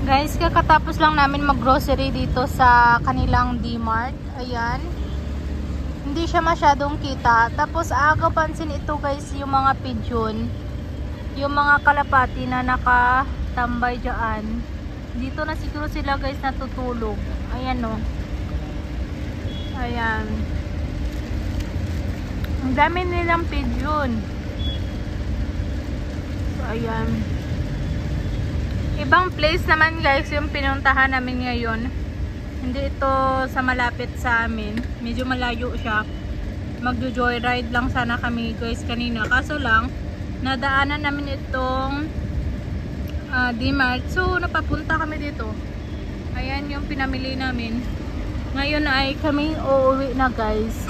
Guys, kakatapos lang namin mag-grocery dito sa kanilang D-Mart. Ayan. Hindi siya masyadong kita. Tapos, aga pansin ito guys, yung mga pigeon. Yung mga kalapati na nakatambay dyan. Dito na siguro sila guys natutulog. Ayan o. Ayan. Ang dami nilang pigeon. So, ayan. Ibang place naman guys yung pinuntahan namin ngayon. Hindi ito sa malapit sa amin. Medyo malayo siya. Magjo-joyride lang sana kami guys kanina. Kaso lang, nadaanan namin itong D-Mart. So, napapunta kami dito. Ayan yung pinamili namin. Ngayon ay kami uuwi na guys.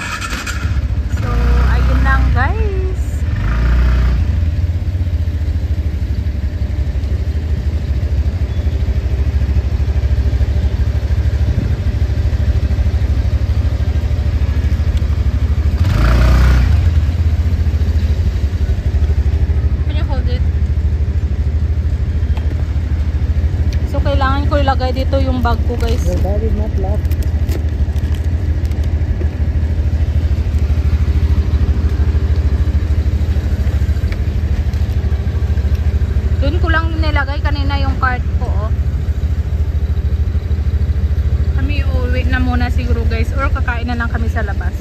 So, ayun lang guys. Kailangan ko ilagay dito yung bag ko guys. Your bag is not locked. Doon ko lang nilagay kanina yung cart ko. Oh. Kami uuwi na muna siguro guys, or kakain na lang kami sa labas.